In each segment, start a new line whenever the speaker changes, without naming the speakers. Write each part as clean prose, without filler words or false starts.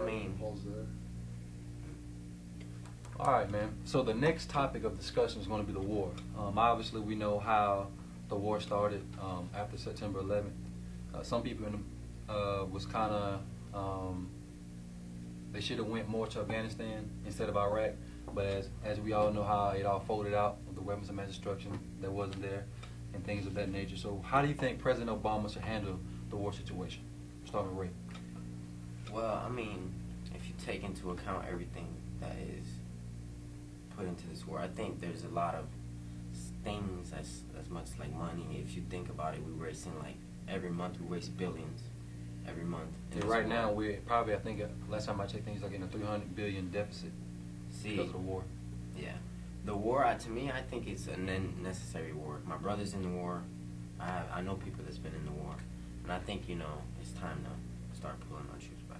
mean,
all right, man. So the next topic of discussion is going to be the war. Obviously, we know how the war started after September 11th. Some people was kind of they should have went more to Afghanistan instead of Iraq. But as we all know how it all folded out with the weapons of mass destruction that wasn't there and things of that nature. So how do you think President Obama should handle the war situation? Starting with Ray.
well, I mean, if you take into account everything that is put into this war, I think there's a lot of things as much like money. If you think about it, we're wasting like every month we waste billions every month.
Yeah, right now we're probably, I think last time I checked things like in a $300 billion deficit because of the war.
Yeah, the war to me, I think it's a necessary war. My brother's in the war. I know people that's been in the war, and I think it's time to start pulling our troops back.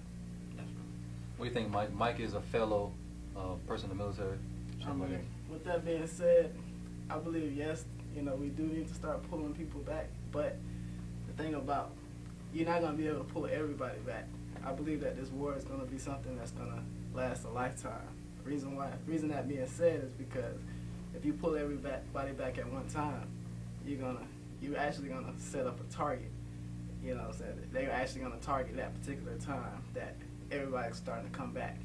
Definitely.
What do you think, Mike? Mike is a fellow person in the military.
I mean, with that being said, I believe yes, we do need to start pulling people back. But the thing about, you're not gonna be able to pull everybody back. I believe that this war is gonna be something that's gonna last a lifetime. Reason that being said is because if you pull everybody back at one time, you're actually gonna set up a target. So they're actually gonna target that particular time that everybody's starting to come back.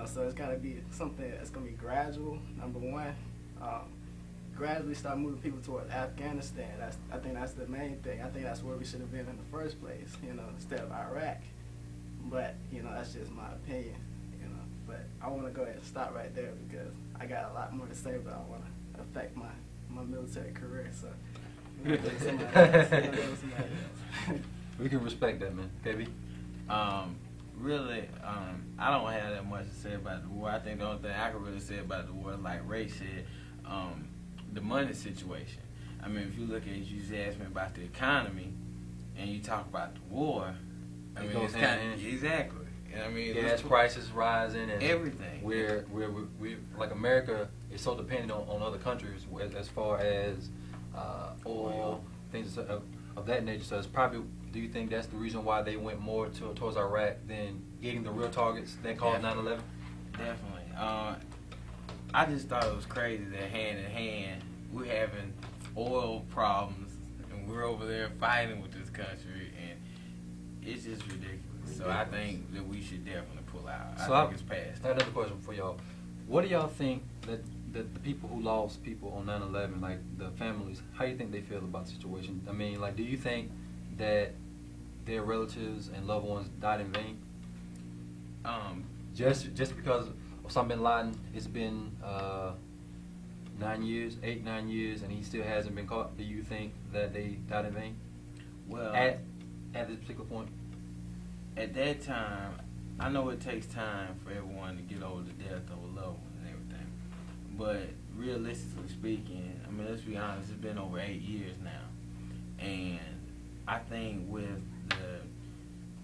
So it's got to be something that's going to be gradual, number one. Gradually start moving people toward Afghanistan. I think that's the main thing. I think that's where we should have been in the first place, instead of Iraq. But, that's just my opinion, But I want to go ahead and stop right there because I got a lot more to say, but I want to affect my military career. So,
we can respect that, man. KB?
Really, I don't have that much to say about the war. I think the only thing I can really say about the war, like Ray said, the money situation. I mean, if you look at it, you just asked me about the economy, and you talk about the war. I mean, it's kind of exactly. I mean,
gas prices rising and
everything.
We're like America is so dependent on other countries as far as oil, things of that nature. So it's probably. Do you think that's the reason why they went more towards Iraq than getting the real targets that caused 9/11?
Definitely. I just thought it was crazy that hand in hand we're having oil problems and we're over there fighting with this country, and it's just ridiculous. So I think that we should definitely pull out.
So
I think it's past.
I have another question for y'all. What do y'all think that the people who lost people on 9/11, like the families, how do you think they feel about the situation? I mean, like, do you think that their relatives and loved ones died in vain? Just because Osama bin Laden, it's been 9 years, 8-9 years, and he still hasn't been caught. Do you think that they died in vain?
Well,
at this particular point,
at that time, I know it takes time for everyone to get over the death of a loved one and everything, but realistically speaking, I mean, let's be honest, it's been over 8 years now, and I think with the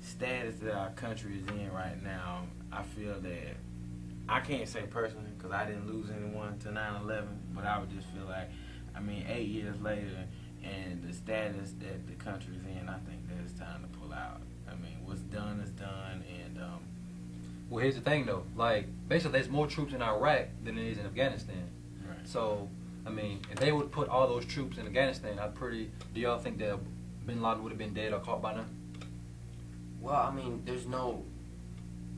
status that our country is in right now, I feel that, I can't say personally because I didn't lose anyone to 9/11, but I would just feel like, I mean, 8 years later and the status that the country is in, I think that it's time to pull out. I mean, what's done is done, and
well, here's the thing though, like, basically there's more troops in Iraq than there is in Afghanistan.
Right.
So, I mean, if they would put all those troops in Afghanistan, do y'all think that bin Laden would have been dead or caught by now?
Well, I mean, there's no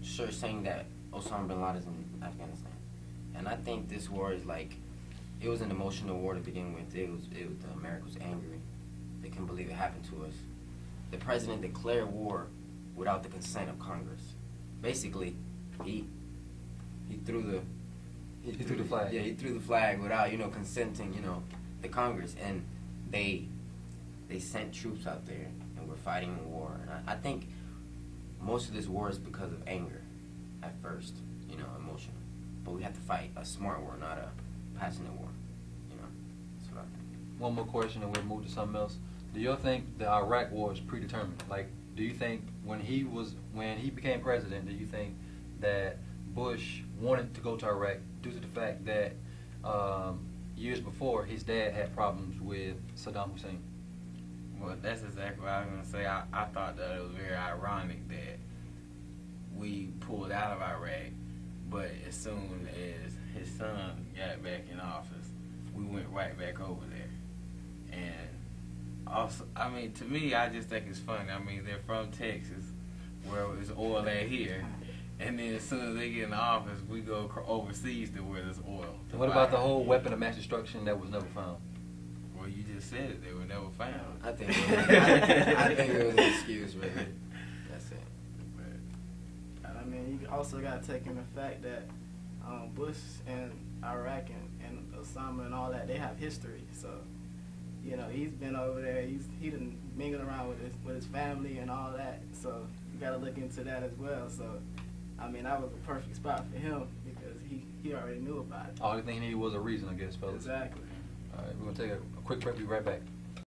sure saying that Osama bin Laden is in Afghanistan, and I think this war is like, it was an emotional war to begin with. America was angry. They couldn't believe it happened to us. The president declared war without the consent of Congress. Basically, he threw the
flag.
Yeah, he threw the flag without consenting the Congress, and they sent troops out there, and we're fighting a war. And I think most of this war is because of anger at first, emotional. But we have to fight a smart war, not a passionate war. That's what I think.
One more question and we'll move to something else. Do y'all think the Iraq war is predetermined? Like, do you think when he became president, do you think that Bush wanted to go to Iraq due to the fact that years before his dad had problems with Saddam Hussein?
Well, that's exactly what I was going to say. I thought that it was very ironic that we pulled out of Iraq, but as soon as his son got back in office, we went right back over there. And also, I mean, to me, I just think it's funny. I mean, they're from Texas, where there's oil at here, and then as soon as they get in the office, we go overseas to where there's oil.
What about the whole weapon of mass destruction that was never found?
Well, you just said it. They were never found.
I think I think it was an excuse, really. That's it.
And I mean, you also got to take in the fact that Bush and Iraq and Osama and all that, they have history. So, you know, he's been over there. He done mingled around with his family and all that. So you got to look into that as well. So, I mean, that was a perfect spot for him because he already knew about it.
All the thing he needed was a reason, I guess, fellas.
Exactly.
All right, we're going to take a quick break. Be right back.